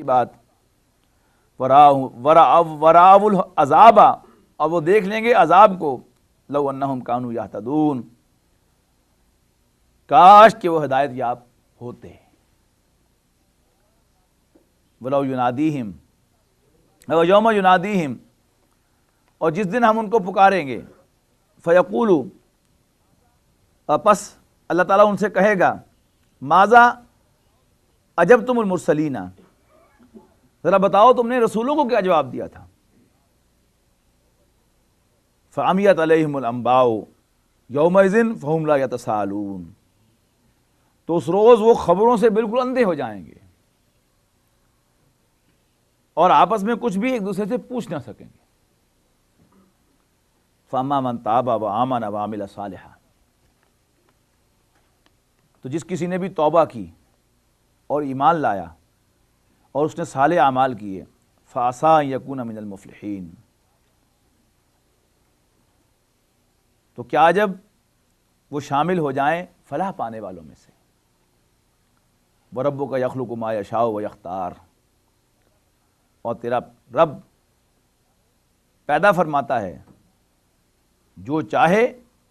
کی بات، وراء العذاب، اور وہ دیکھ لیں گے عذاب کو، لو انہم کانوا یہتدون، کاش کہ وہ ہدایت یاب ہوتے، ولو ینادیہم، اور یوم ینادیہم، اور جس دن ہم ان کو پکاریں گے، فیقولو، اور پس اللہ تعالیٰ ان سے کہے گا، ماذا اجبتم المرسلین، ذرا بتاؤ تم نے رسولوں کو کیا جواب دیا تھا، فعمیت علیہم الانباء یومئذ فہم لا یتساءلون، تو اس روز وہ خبروں سے بالکل اندھے ہو جائیں گے اور آپس میں کچھ بھی ایک دوسرے سے پوچھ نہ سکیں گے۔ فاما من تاب وآمن وعمل صالحا، تو جس کسی نے بھی توبہ کی اور ایمان لایا اور اس نے صالح اعمال کیے، فعسیٰ ان یکون من المفلحین، تو کیا جب وہ شامل ہو جائیں فلاح پانے والوں میں سے۔ وَرَبُّكَ يَخْلُقُ مَا يَشَاءُ وَيَخْتَارُ، اور تیرا رب پیدا فرماتا ہے جو چاہے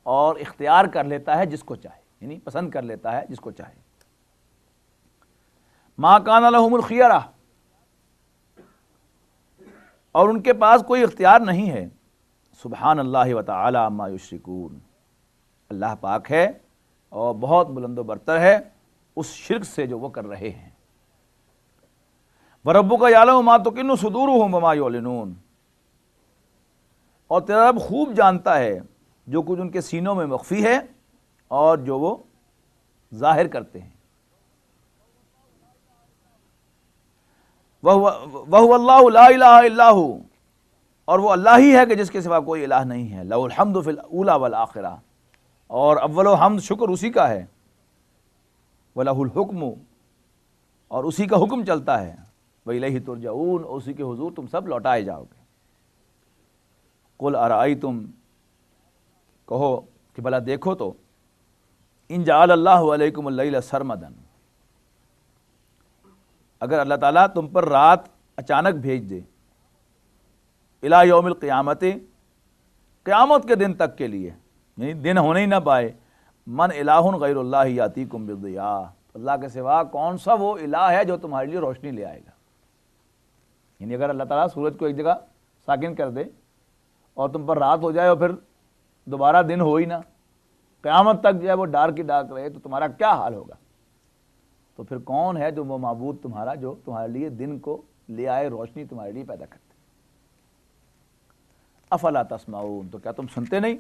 اور اختیار کر لیتا ہے جس کو چاہے، یعنی پسند کر لیتا ہے جس کو چاہے۔ مَا كَانَ لَهُمُ الْخِيَرَةُ، اور ان کے پاس کوئی اختیار نہیں ہے۔ سبحان اللہ وتعالی عما یشرکون، اللہ پاک ہے اور بہت بلند و برتر ہے اس شرک سے جو وہ کر رہے ہیں۔ وَرَبُّكَ يَعْلَمُ مَا تُكِنُّ صُدُورُهُمْ وَمَا يُعْلِنُونَ، اور تیرا رب خوب جانتا ہے جو کچھ ان کے سینوں میں مخفی ہے اور جو وہ ظاہر کرتے ہیں۔ وَهُوَ اللَّهُ لَا إِلَٰهَ إِلَّا هُوَ، اور وہ اللہ ہی ہے کہ جس کے سوا کوئی الہ نہیں ہے۔ لَهُ الْحَمْدُ فِي الْأُولَى وَالْآخِرَةِ، اور اول و حمد شکر اسی کا ہے۔ وَلَهُ الْحُكْمُ، اور اسی کا حکم چلتا ہے۔ وَإِلَيْهِ تُرْجَعُونَ، اور اسی کے حضور تم سب لوٹائے جاؤ گے۔ قُلْ أَرَأَيْتُمْ، کہو کہ بھلا دیکھو تو، إِن جَعَلَ اللَّهُ عَلَيْكُمُ اللَّيْلَ سَرْمَدًا، اگر اللہ تعالیٰ تم پر رات اچانک بھیج دے، الی یوم القیامت، قیامت کے دن تک کے لیے، یعنی دن ہونے ہی نہ پائے، من الہ غیر اللہ یاتیکم بالضیاء، اللہ کے سوا کون سا وہ الہ ہے جو تمہارے لیے روشنی لے آئے گا۔ یعنی اگر اللہ تعالیٰ سورج کو ایک جگہ ساکن کر دے اور تم پر رات ہو جائے اور پھر دوبارہ دن ہو ہی نہ، قیامت تک جو ہے وہ ڈارک ہی ڈارک رہے، تو تمہارا کیا حال ہوگا؟ تو پھر کون ہے جو وہ معبود تمہارا جو تمہارے لیے دن کو لے آئے، روشنی تمہارے لیے پیدا کرتے؟ افلا تسمعون، تو کیا تم سنتے نہیں؟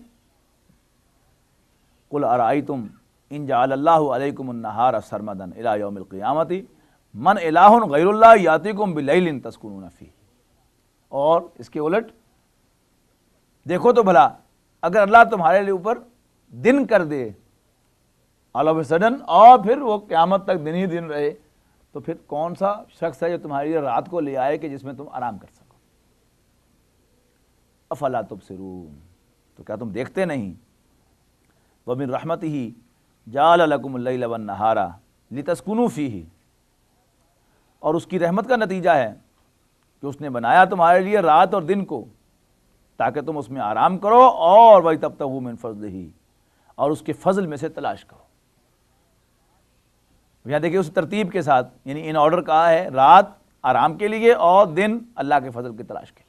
قل ارأیتم ان جعل اللہ علیکم النہار سرمدا الی یوم القیامت من الہ غیر اللہ یاتیکم بلیل تسکنون فیہ، اور اس کے الٹ دیکھو تو بھلا اگر اللہ تمہارے لیے اوپر دن کر دے آل آف اے سڈن، اور پھر وہ قیامت تک دن ہی دن رہے، تو پھر کون سا شخص ہے جو تمہاری رات کو لے آئے کہ جس میں تم آرام کر سکو؟ افلا تبصرون، تو کیا تم دیکھتے نہیں؟ ومن رحمتہ جعل لکم اللیل والنہار لتسکنوا فیہ، اور اس کی رحمت کا نتیجہ ہے کہ اس نے بنایا تمہارے لیے رات اور دن کو تاکہ تم اس میں آرام کرو، اور وَلِتَبْتَغُوا مِن فَضْلِهِ، اور اس کے فضل میں سے تلاش کرو۔ یہاں دیکھیے اس ترتیب کے ساتھ، یعنی ان آرڈر کہا ہے، رات آرام کے لیے اور دن اللہ کے فضل کی تلاش کے لیے۔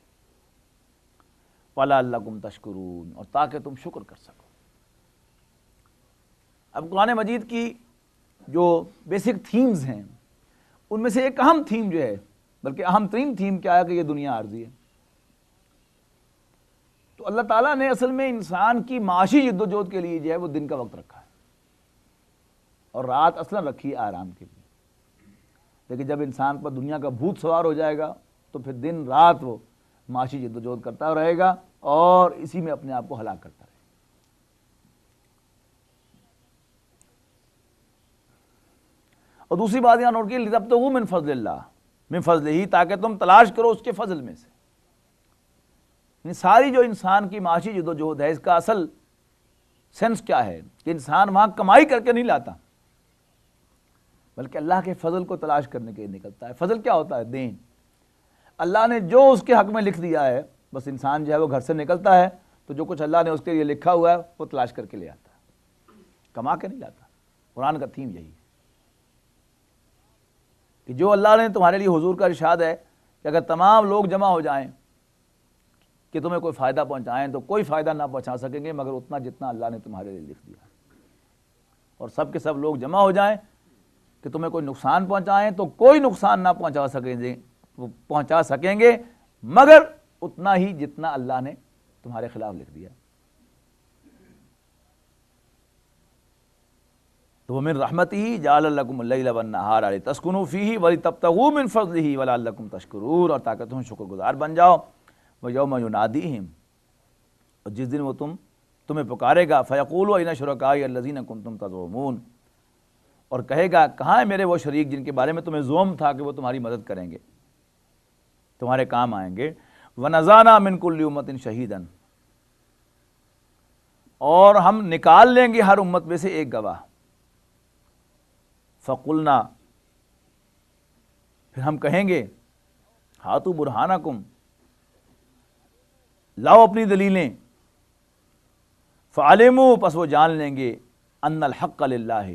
وَلَعَلَّكُمْ تَشْكُرُونَ، اور تاکہ تم شکر کر سکو۔ اب قرآن مجید کی جو بیسک تھیمز ہیں ان میں سے ایک اہم تھیم جو ہے، بلکہ اہم ترین تھیم کیا ہے کہ یہ دنیا عارضی ہے۔ تو اللہ تعالیٰ نے اصل میں انسان کی معاشی جد و جہد کے لیے جو ہے وہ دن کا وقت رکھا ہے، اور رات اصلا رکھی ہے آرام کے لیے۔ لیکن جب انسان پر دنیا کا بھوت سوار ہو جائے گا تو پھر دن رات وہ معاشی جد و جہد کرتا رہے گا اور اسی میں اپنے آپ کو ہلاک کرتا رہے گا۔ اور دوسری بات یہاں نوٹ کی، لِتَبْتَغُوا مِن فضل اللہ، من فضلہ، تاکہ تم تلاش کرو اس کے فضل میں سے۔ یعنی ساری جو انسان کی معاشی جد و جہد ہے، اس کا اصل سینس کیا ہے کہ انسان وہاں کمائی کر کے نہیں لاتا، بلکہ اللہ کے فضل کو تلاش کرنے کے لیے نکلتا ہے۔ فضل کیا ہوتا ہے؟ دین۔ اللہ نے جو اس کے حق میں لکھ دیا ہے، بس انسان جو ہے وہ گھر سے نکلتا ہے تو جو کچھ اللہ نے اس کے لیے لکھا ہوا ہے وہ تلاش کر کے لے آتا ہے، کما کے نہیں لاتا۔ قرآن کا تھیم یہی ہے کہ جو اللہ نے تمہارے لیے، حضور کا ارشاد ہے کہ اگر تمام لوگ جمع ہو جائیں کہ تمہیں کوئی فائدہ پہنچائیں تو کوئی فائدہ نہ پہنچا سکیں گے مگر اتنا جتنا اللہ نے تمہارے لیے لکھ دیا، اور سب کے سب لوگ جمع ہو جائیں کہ تمہیں کوئی نقصان پہنچائیں تو کوئی نقصان نہ پہنچا سکیں گے مگر اتنا ہی جتنا اللہ نے تمہارے خلاف لکھ دیا۔ تو وَمِن رَحْمَتِهِ جَعَلَ لَكُمُ اللَّيْلَ وَالنَّهَارَ لِتَسْكُنُوا فِيهِ وَلِتَبْتَغُوا مِن فَضْلِهِ وَلَعَلَّكُمْ تَشْكُرُونَ، اور تاکہ تم شکر گزار بن جاؤ۔ وَيَوْمَ يُنَادِيهِمْ، اور جس دن وہ تمہیں پکارے گا، فَيَقُولُ أَيْنَ شُرَكَائِيَ الَّذِينَ كُنتُمْ تَزْعُمُونَ، اور کہے گا کہاں ہے میرے وہ شریک جن کے بارے میں تمہیں زعم تھا کہ وہ تمہاری مدد کریں گے، تمہارے کام آئیں گے۔ وَنَزَعْنَا مِن كُلِّ أُمَّةٍ شَهِيدًا، اور ہم نکال لیں گے ہر امت میں سے ایک گواہ۔ فَقُلْنَا، پھر ہم کہیں گے، ہاتوا برہانکم، لاؤ اپنی دلیلیں۔ فَعَلِمُوا، پس وہ جان لیں گے، ان الحق للہ،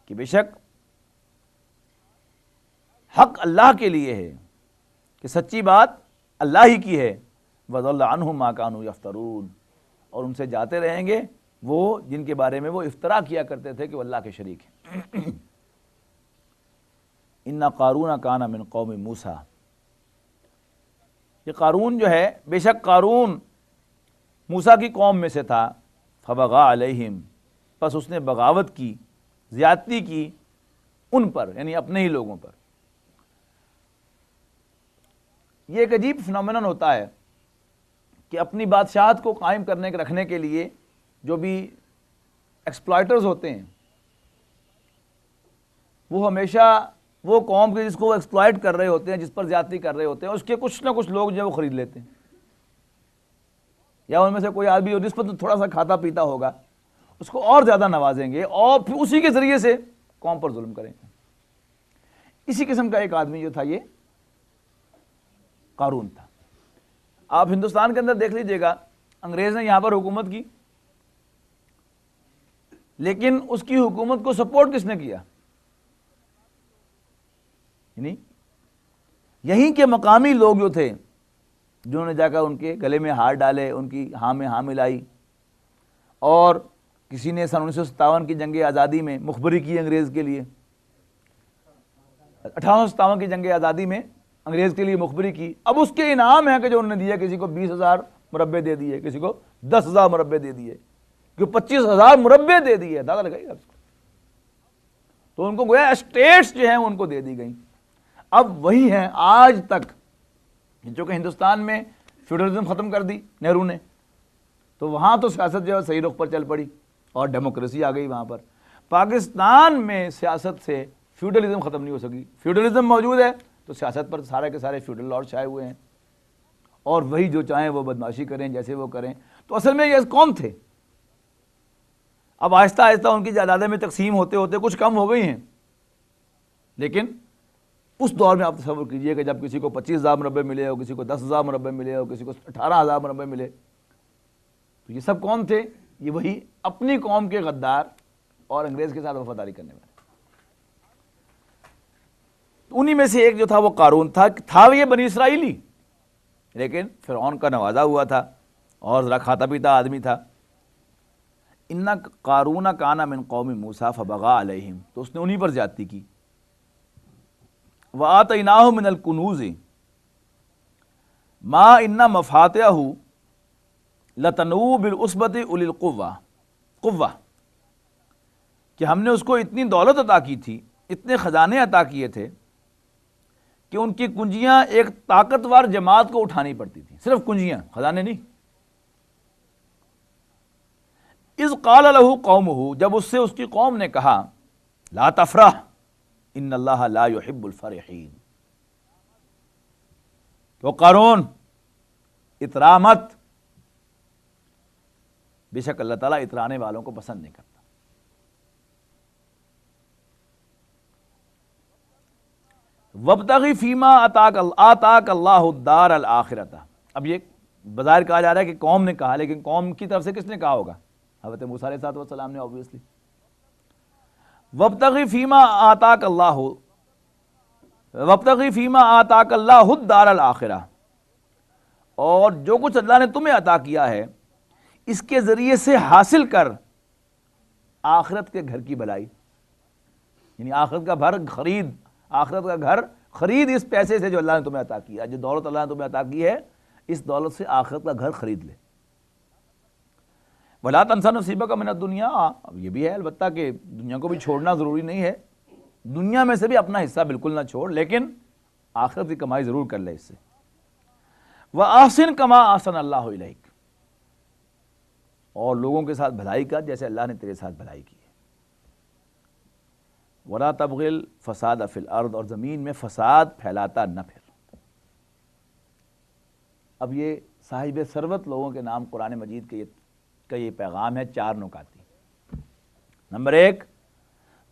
کہ بے شک حق اللہ کے لیے ہے، کہ سچی بات اللہ ہی کی ہے۔ وَضَلَّ عَنْهُمْ مَا كَانُوا يَفْتَرُونَ، اور ان سے جاتے رہیں گے وہ جن کے بارے میں وہ افترا کیا کرتے تھے کہ وہ اللہ کے شریک ہیں۔ اِنَّ قَارُونَ كَانَ مِن قَوْمِ مُوسَىٰ، یہ قارون جو ہے، بے شک قارون موسیٰ کی قوم میں سے تھا۔ فَبَغَىٰ عَلَيْهِمْ، پس اس نے بغاوت کی، زیادتی کی ان پر، یعنی اپنے ہی لوگوں پر۔ یہ ایک عجیب فنومینن ہوتا ہے کہ اپنی بادشاہت کو قائم رکھنے کے لیے جو بھی ایکسپلائٹرز ہوتے ہیں وہ ہمیشہ وہ قوم کے جس کو وہ ایکسپلائٹ کر رہے ہوتے ہیں، جس پر زیادتی کر رہے ہوتے ہیں، اس کے کچھ نہ کچھ لوگ جو ہے وہ خرید لیتے ہیں، یا ان میں سے کوئی آدمی جس پر تھوڑا سا کھاتا پیتا ہوگا اس کو اور زیادہ نوازیں گے اور پھر اسی کے ذریعے سے قوم پر ظلم کریں گے۔ اسی قسم کا ایک آدمی جو تھا یہ قارون تھا۔ آپ ہندوستان کے اندر دیکھ لیجئے گا، انگریز نے یہاں پر حکومت کی، لیکن اس کی حکومت کو سپورٹ کس نے کیا؟ یعنی یہیں کے مقامی لوگ جو تھے، جنہوں نے جا کر ان کے گلے میں ہار ڈالے، ان کی ہاں میں ہاں ملائی، اور کسی نے سن 1957 کی جنگ آزادی میں مخبری کی انگریز کے لیے، 1857 کی جنگ آزادی میں انگریز کے لیے مخبری کی۔ اب اس کے انعام ہے کہ جو انہوں نے دیا، کسی کو 20,000 مربع دے دیے، کسی کو 10,000 مربع دے دیے، کہ 25,000 مربع دے دیے، اندازہ لگائیے آپ کو۔ تو ان کو گویا اسٹیٹس جو ہیں ان کو دے دی گئیں۔ اب وہی ہیں آج تک، جو کہ ہندوستان میں فیوڈلزم ختم کر دی نہرو نے، تو وہاں تو سیاست جو ہے صحیح رخ پر چل پڑی اور ڈیموکریسی آ گئی وہاں پر۔ پاکستان میں سیاست سے فیوڈلزم ختم نہیں ہو سکی۔ فیوڈلزم موجود ہے تو سیاست پر سارے کے سارے فیوڈل لارڈ چھائے ہوئے ہیں، اور وہی جو چاہیں وہ بدماشی کریں جیسے وہ کریں۔ تو اصل میں یہ کون تھے؟ اب آہستہ آہستہ ان کی جائیدادیں میں تقسیم ہوتے ہوتے کچھ کم ہو گئی ہیں، لیکن اس دور میں آپ تصور کیجئے کہ جب کسی کو 25,000 مربع ملے ہو، کسی کو 10,000 مربع ملے ہو، کسی کو 18,000 مربع ملے، تو یہ سب کون تھے؟ یہ وہی اپنی قوم کے غدار اور انگریز کے ساتھ وفاداری کرنے والے۔ تو انہی میں سے ایک جو تھا وہ قارون تھا یہ بنی اسرائیلی، لیکن فرعون کا نوازا ہوا تھا اور ذرا کھاتا پیتا آدمی تھا۔ ان قارون کان من قوم موسیٰ فبغى علیہم، تو اس نے انہی پر زیادتی کی۔ وآتیناہ من الکنوز ما ان مفاتحہ لتنوء بالعصبۃ اولی القوہ، کہ ہم نے اس کو اتنی دولت عطا کی تھی، اتنے خزانے عطا کیے تھے کہ ان کی کنجیاں ایک طاقتور جماعت کو اٹھانی پڑتی تھی، صرف کنجیاں، خزانے نہیں۔ اذ قال له قومہ، جب اس سے اس کی قوم نے کہا، لا تفرح ان اللہ لا يحب الفرحین، تو قارون اترا مت، بے شک اللہ تعالیٰ اترانے والوں کو پسند نہیں کرتا۔ وابتغی فیما آتاک اللہ الدار الآخرۃ. اب یہ بظاہر کہا جا رہا ہے کہ قوم نے کہا، لیکن قوم کی طرف سے کس نے کہا ہوگا؟ حضرت موسیٰ علیہ السلام نے obviously. وابتغی فیما آتاک اللہ الدار الآخرہ، اور جو کچھ اللہ نے تمہیں عطا کیا ہے اس کے ذریعے سے حاصل کر آخرت کے گھر کی بھلائی، یعنی آخرت کا گھر خرید اس پیسے سے جو اللہ نے تمہیں عطا کیا، جو دولت اللہ نے تمہیں عطا کی ہے اس دولت سے آخرت کا گھر خرید لے. وَلَا تَنْسَ نَصِيبَكَ مِنَ الدُّنْيَا. اب یہ بھی ہے البتہ کہ دنیا کو بھی چھوڑنا ضروری نہیں ہے، دنیا میں سے بھی اپنا حصہ بالکل نہ چھوڑ، لیکن آخرت کی کمائی ضرور کر لے اس سے. وَأَحْسِنْ كَمَا أَحْسَنَ اللَّهُ إِلَيْكَ، اور لوگوں کے ساتھ بھلائی کر جیسے اللہ نے تیرے ساتھ بھلائی کی ہے. وَلَا تَبْغِ الْفَسَادَ فِي الْأَرْضِ، اور زمین میں فساد پھیلاتا نہ پھر. اب یہ صاحب ثروت لوگوں کے نام قرآن مجید کا یہ پیغام ہے 4 نکاتی. نمبر 1،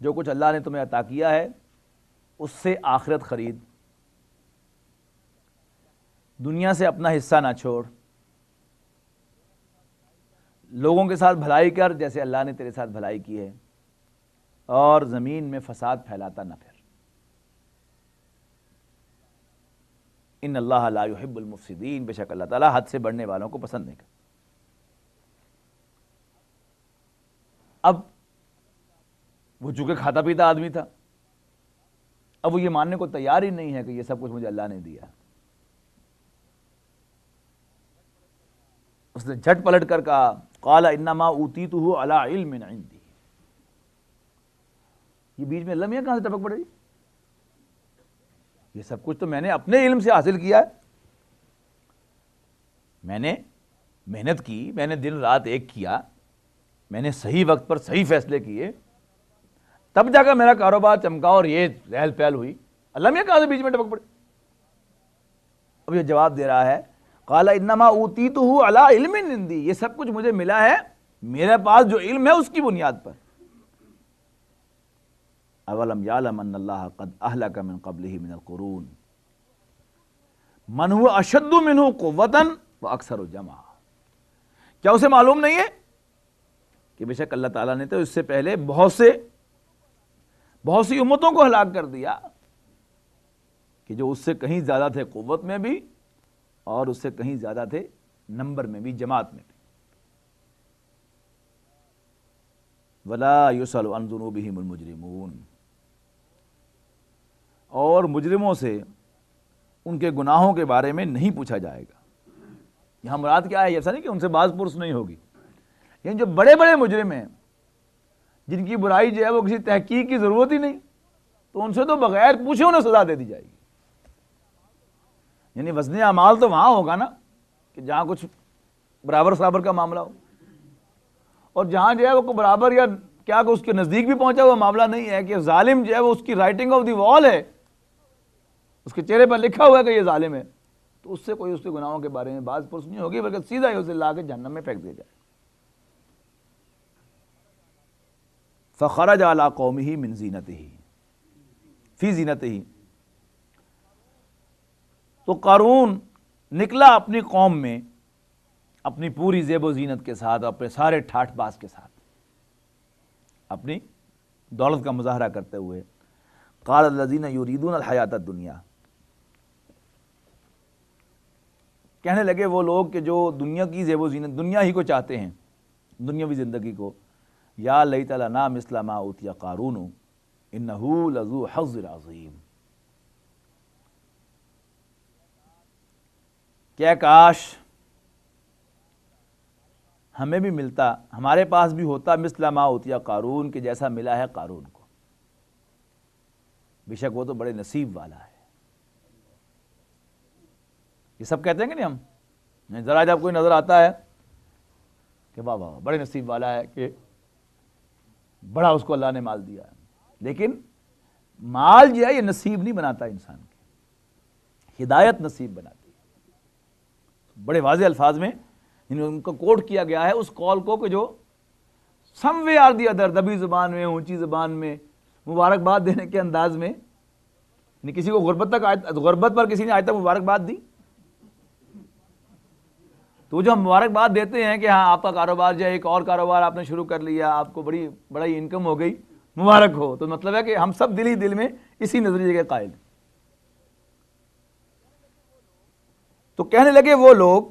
جو کچھ اللہ نے تمہیں عطا کیا ہے اس سے آخرت خرید، دنیا سے اپنا حصہ نہ چھوڑ، لوگوں کے ساتھ بھلائی کر جیسے اللہ نے تیرے ساتھ بھلائی کی ہے، اور زمین میں فساد پھیلاتا نہ پھر. ان اللہ لا يحب المفسدین، بے شک اللہ تعالیٰ حد سے بڑھنے والوں کو پسند نہیں کرتا. اب وہ چونکہ کھاتا پیتا آدمی تھا، اب وہ یہ ماننے کو تیار ہی نہیں ہے کہ یہ سب کچھ مجھے اللہ نے دیا. اس نے جھٹ پلٹ کر کہا قال انما اوتیتہ علی علم عندی. یہ بیچ میں لمحہ کہاں سے ٹپک پڑے؟ یہ سب کچھ تو میں نے اپنے علم سے حاصل کیا ہے، میں نے محنت کی، میں نے دن رات ایک کیا، میں نے صحیح وقت پر صحیح فیصلے کیے، تب جا کر میرا کاروبار چمکا اور یہ رہل پہل ہوئی. اللہ میں کہاں سے بیچ میں ٹپک پڑے؟ اب یہ جواب دے رہا ہے قال انما اوتیتہ علی علم عندی، یہ سب کچھ مجھے ملا ہے میرے پاس جو علم ہے اس کی بنیاد پر. اولم یعلم ان اللہ قد اہلک من قبلہ من القرون من هو اشد منہ قوۃ واکثر جمعا. کیا اسے معلوم نہیں ہے کہ بے شک اللہ تعالیٰ نے تو اس سے پہلے بہت سی امتوں کو ہلاک کر دیا کہ جو اس سے کہیں زیادہ تھے قوت میں بھی اور اس سے کہیں زیادہ تھے نمبر میں بھی، جماعت میں بھی. ولا یسأل عن ذنوبہم المجرمون، اور مجرموں سے ان کے گناہوں کے بارے میں نہیں پوچھا جائے گا. یہاں مراد کیا ہے؟ ایسا نہیں کہ ان سے باز پرس نہیں ہوگی، یعنی جو بڑے بڑے مجرم ہیں جن کی برائی جو ہے وہ کسی تحقیق کی ضرورت ہی نہیں، تو ان سے تو بغیر پوچھے انہیں سزا دے دی جائے گی. یعنی وزن اعمال تو وہاں ہوگا نا کہ جہاں کچھ برابر سرابر کا معاملہ ہو، اور جہاں جو ہے وہ کوئی برابر یا کیا کہ اس کے نزدیک بھی پہنچا ہوا معاملہ نہیں ہے کہ ظالم جو ہے وہ اس کی رائٹنگ آف دی وال ہے، اس کے چہرے پر لکھا ہوا ہے کہ یہ ظالم ہے، تو اس سے کوئی اس کے گناہوں کے بارے میں باز پرس نہیں ہوگی، بلکہ سیدھا ہی اسے لا کے جہنم میں پھینک دیا جائے. فخرج علی قومہ من زینتہ فی زینتہ، تو قارون نکلا اپنی قوم میں اپنی پوری زیب و زینت کے ساتھ، اپنے سارے ٹھاٹھ باز کے ساتھ، اپنی دولت کا مظاہرہ کرتے ہوئے. قال الذین یریدون الحیات الدنیا، کہنے لگے وہ لوگ کہ جو دنیا کی زیب و زینت، دنیا ہی کو چاہتے ہیں، دنیاوی زندگی کو، یا لیت لنا مثل ما اوتی قارون انہ لذو حظ عظیم، کیا کاش ہمیں بھی ملتا، ہمارے پاس بھی ہوتا مثل ما اوتی قارون، کہ جیسا ملا ہے قارون کو، بے شک وہ تو بڑے نصیب والا ہے. یہ سب کہتے ہیں کہ نہیں ہم، ذرا جب کوئی نظر آتا ہے کہ واہ واہ بڑے نصیب والا ہے کہ بڑا اس کو اللہ نے مال دیا ہے، لیکن مال جو ہے یہ نصیب نہیں بناتا انسان کے، ہدایت نصیب بناتی ہے. بڑے واضح الفاظ میں ان کو کوٹ کیا گیا ہے اس قول کو کہ جو سم وے آر دی ادر، دبی زبان میں، اونچی زبان میں، مبارکباد دینے کے انداز میں یعنی کسی کو غربت پر کسی نے آج تک مبارکباد دی؟ تو جو ہم مبارکباد دیتے ہیں کہ ہاں آپ کا کاروبار جو ہے ایک اور کاروبار آپ نے شروع کر لیا، آپ کو بڑا ہی انکم ہو گئی، مبارک ہو، تو مطلب ہے کہ ہم سب دل ہی دل میں اسی نظریے کے قائل ہیں۔ تو کہنے لگے وہ لوگ،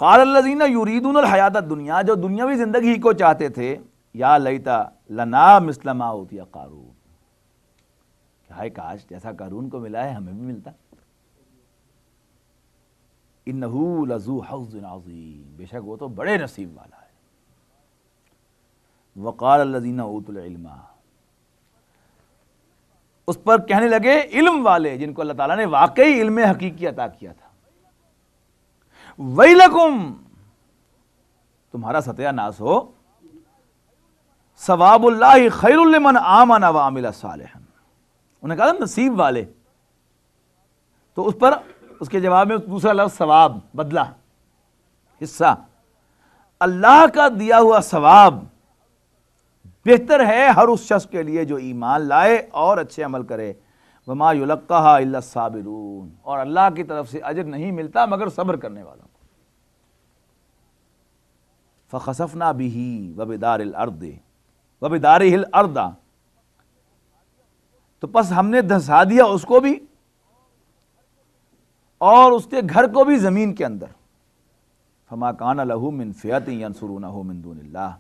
قال الذین یریدون الحیات الدنیا، جو دنیاوی زندگی کو چاہتے تھے، یا لیتا لنا مثل ما اوتی قارون، کہ ہائے کاش جیسا قارون کو ملا ہے ہمیں بھی ملتا۔ انہ لذو حظ عظیم، بے شک وہ تو بڑے نصیب والا ہے۔ وقال الذین اوتوا العلم، اس پر کہنے لگے علم والے جن کو اللہ تعالیٰ نے واقعی علم حقیقی عطا کیا تھا، ویلکم، تمہارا ستیہ ناس ہو، ثواب اللہ خیر لمن آمن وعمل صالحا، انہوں نے کہا نصیب والے، تو اس پر اس کے جواب میں دوسرا لفظ ثواب، بدلہ، حصہ، اللہ کا دیا ہوا ثواب بہتر ہے ہر اس شخص کے لیے جو ایمان لائے اور اچھے عمل کرے، وما یلقاها الا الصابرون، اور اللہ کی طرف سے اجر نہیں ملتا مگر صبر کرنے والوں کو۔ فخسفنا به وبدار الارض وبداره الارض، تو پس ہم نے دھسا دیا اس کو بھی اور اس کے گھر کو بھی زمین کے اندر، فما کان له من فئۃ ینصرونہ من دون اللہ،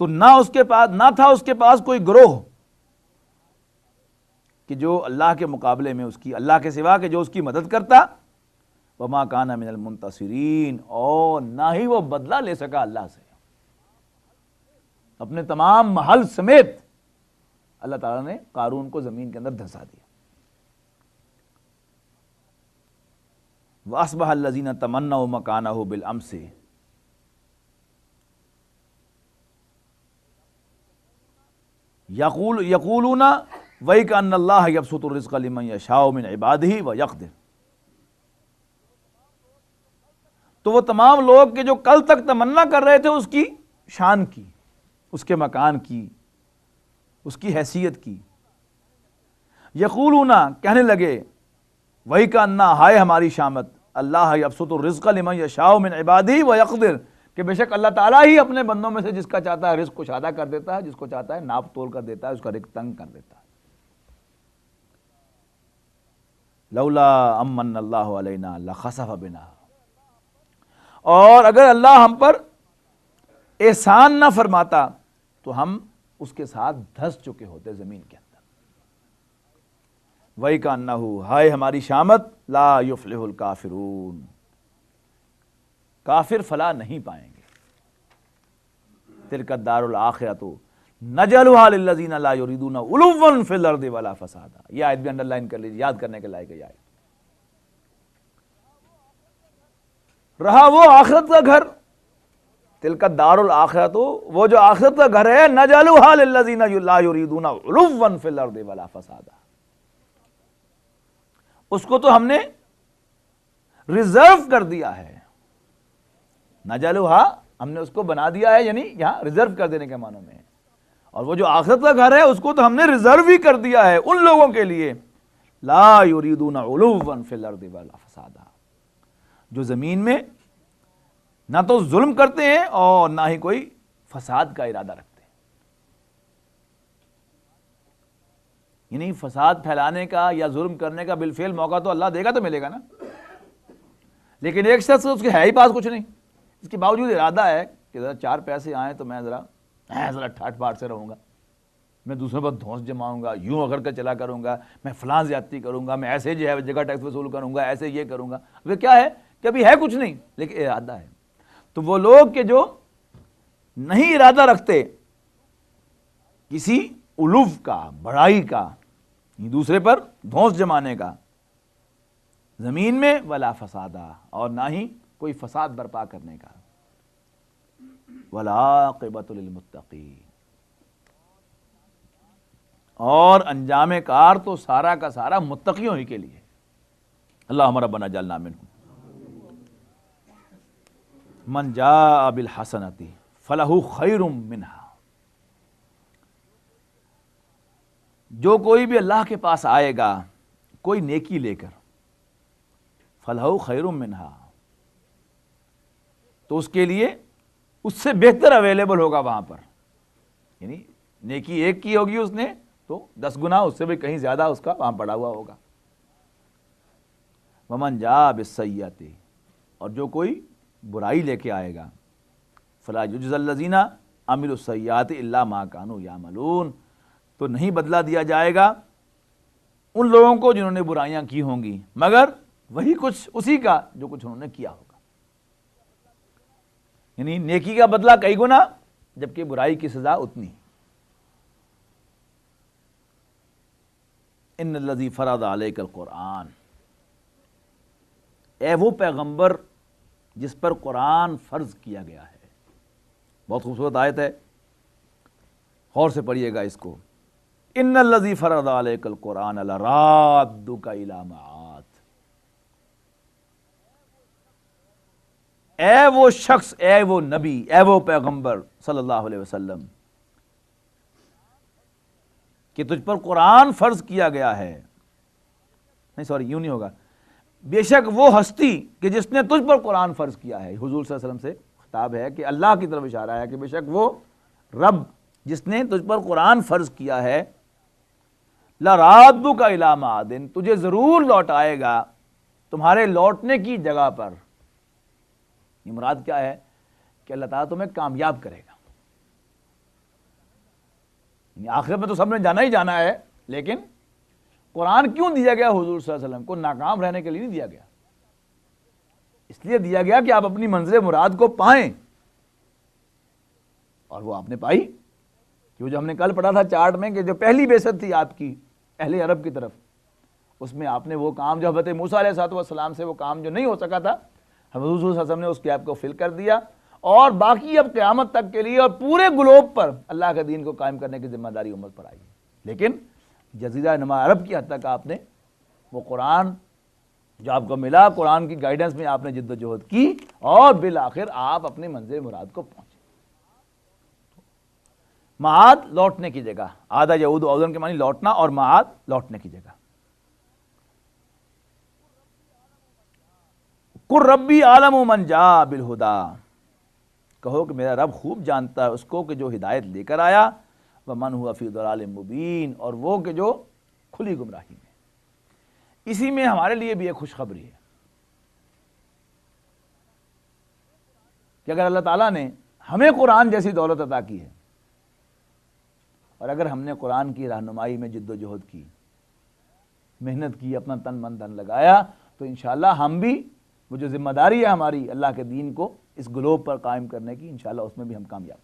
تو نہ تھا اس کے پاس کوئی گروہ کہ جو اللہ کے مقابلے میں اس کی، اللہ کے سوا کہ جو اس کی مدد کرتا، وما کان من المنتصرین، اور نہ ہی وہ بدلہ لے سکا اللہ سے، اپنے تمام محل سمیت اللہ تعالیٰ نے قارون کو زمین کے اندر دھسا دیا۔ وَأَصْبَحَ الَّذِينَ تَمَنَّوْا مَكَانَهُ بِالْأَمْسِ یقولون وَيْكَأَنَّ اللَّهَ يَبْسُطُ الرِّزْقَ لِمَن يَشَاءُ مِنْ عِبَادِهِ وَيَقْدِرُ، تو وہ تمام لوگ کہ جو کل تک تمنا کر رہے تھے اس کی شان کی، اس کے مکان کی، اس کی حیثیت کی، یقولون، کہنے لگے، وَيْكَأَنَّ، ہائے ہماری شامت، اللہ یبسط الرزق لمن یشاء من عبادہ ویقدر، کہ بے شک اللہ تعالیٰ ہی اپنے بندوں میں سے جس کا چاہتا ہے رزق کشادہ کر دیتا ہے، جس کو چاہتا ہے ناپ تول کر دیتا ہے، اس کا رزق تنگ کر دیتا ہے۔ لولا امن اللہ علینا لخسف بنا، اور اگر اللہ ہم پر احسان نہ فرماتا تو ہم اس کے ساتھ دھس چکے ہوتے زمین کے اندر۔ وَيْكَأَنَّهُ، ہائے ہماری شامت، لا یفلح الکافرون، کافر فلاح نہیں پائیں گے۔ تلک الدار الآخرۃ نجعلها للذین لا یریدون علوا فی الارض ولا فسادا، یہ آیت بھی انڈر لائن کر لیجیے، یاد کرنے کے لائق ہے۔ آیت رہا وہ آخرت کا گھر، تلک الدار الآخرۃ، وہ جو آخرت کا گھر ہے، نجعلها للذین لا یریدون علوا فی الارض ولا فسادا، اس کو تو ہم نے ریزرو کر دیا ہے، نجعلها، ہم نے اس کو بنا دیا ہے، یعنی یہاں ریزرو کر دینے کے معنوں میں ہے، اور وہ جو آخرت کا گھر ہے اس کو تو ہم نے ریزرو ہی کر دیا ہے ان لوگوں کے لیے، لا یریدون علوا فی الارض ولا فسادا، جو زمین میں نہ تو ظلم کرتے ہیں اور نہ ہی کوئی فساد کا ارادہ رکھتے ہیں۔ یعنی فساد پھیلانے کا یا ظلم کرنے کا بالفعل موقع تو اللہ دے گا تو ملے گا نا، لیکن ایک شخص اس کے ہے ہی پاس کچھ نہیں، اس کے باوجود ارادہ ہے کہ ذرا چار پیسے آئیں تو میں ذرا ٹھاٹ پاٹ سے رہوں گا، میں دوسروں پر دھونس جماؤں گا، یوں اگر کر چلا کروں گا، میں فلاں زیادتی کروں گا، میں ایسے جو ہے جگہ ٹیکس وصول کروں گا، ایسے یہ کروں گا۔ وہ کیا ہے کہ ابھی ہے کچھ نہیں لیکن ارادہ ہے۔ تو وہ لوگ کہ جو نہیں ارادہ رکھتے کسی علو کا، بڑائی کا، دوسرے پر دھونس جمانے کا زمین میں، ولا فسادا، اور نہ ہی کوئی فساد برپا کرنے کا، والعاقبۃ للمتقین، اور انجام کار تو سارا کا سارا متقیوں ہی کے لیے۔ اللہم ربنا اجعلنا منہم۔ من جاء بالحسنۃ فلہ خیر منہا، جو کوئی بھی اللہ کے پاس آئے گا کوئی نیکی لے کر، فلہ خیر منہا، تو اس کے لیے اس سے بہتر اویلیبل ہوگا وہاں پر، یعنی نیکی ایک کی ہوگی اس نے تو 10 گنا اس سے بھی کہیں زیادہ اس کا وہاں پڑا ہوا ہوگا۔ ومن جاء بالسیئۃ، اور جو کوئی برائی لے کے آئے گا، فلا یجزی الذین عملوا السیئات الا ما کانوا یعملون، تو نہیں بدلہ دیا جائے گا ان لوگوں کو جنہوں نے برائیاں کی ہوں گی مگر وہی کچھ اسی کا جو کچھ انہوں نے کیا ہوگا، یعنی نیکی کا بدلہ کئی گنا جبکہ برائی کی سزا اتنی۔ ان الذی فرض علیک القرآن، اے وہ پیغمبر جس پر قرآن فرض کیا گیا ہے۔ بہت خوبصورت آیت ہے، غور سے پڑھیے گا اس کو۔ ان الذی فرض علیک القرآن لرادک الی معاد، اے وہ شخص، اے وہ نبی، اے وہ پیغمبر صلی اللہ علیہ وسلم کہ تجھ پر قرآن فرض کیا گیا ہے، نہیں سوری یوں نہیں ہوگا، بے شک وہ ہستی کہ جس نے تجھ پر قرآن فرض کیا ہے۔ حضور صلی اللہ علیہ وسلم سے خطاب ہے کہ اللہ کی طرف اشارہ ہے کہ بے شک وہ رب جس نے تجھ پر قرآن فرض کیا ہے، لَرَادُّكَ إِلَىٰ مَعَادٍ، تجھے ضرور لوٹائے گا تمہارے لوٹنے کی جگہ پر۔ یہ مراد کیا ہے کہ اللہ تعالیٰ تمہیں کامیاب کرے گا، یعنی آخرت میں تو سب نے جانا ہی جانا ہے، لیکن قرآن کیوں دیا گیا حضور صلی اللہ علیہ وسلم کو؟ ناکام رہنے کے لیے نہیں دیا گیا، اس لیے دیا گیا کہ آپ اپنی منزل مراد کو پائیں، اور وہ آپ نے پائی۔ کہ جو ہم نے کل پڑھا تھا چارٹ میں کہ جو پہلی بعثت تھی آپ کی اہل عرب کی طرف، اس میں آپ نے وہ کام جو حضرت موسیٰ علیہ السلام سے وہ کام جو نہیں ہو سکا تھا، حضور صلی اللہ علیہ وسلم نے اس گیپ کو فل کر دیا، اور باقی اب قیامت تک کے لیے اور پورے گلوب پر اللہ کے دین کو قائم کرنے کی ذمہ داری امت پر آئی ہے۔ لیکن جزیرہ نما عرب کی حد تک آپ نے وہ قرآن جو آپ کو ملا، قرآن کی گائیڈنس میں آپ نے جد و جہد کی، اور بالآخر آپ اپنے منزل مراد کو پہنچے۔ معاد لوٹنے کی جگہ، عاد یعود عودن کے معنی لوٹنا، اور معاد لوٹنے کی جگہ۔ قل ربی عالم من جاء بالہدی، کہو کہ میرا رب خوب جانتا ہے اس کو کہ جو ہدایت لے کر آیا، ومن هو فی ضلال مبین، اور وہ کہ جو کھلی گمراہی میں۔ اسی میں ہمارے لیے بھی ایک خوشخبری ہے کہ اگر اللہ تعالیٰ نے ہمیں قرآن جیسی دولت عطا کی ہے، اور اگر ہم نے قرآن کی رہنمائی میں جد و جہد کی، محنت کی، اپنا تن من دھن لگایا، تو انشاءاللہ ہم بھی وہ جو ذمہ داری ہے ہماری اللہ کے دین کو اس گلوب پر قائم کرنے کی، انشاءاللہ اس میں بھی ہم کامیاب۔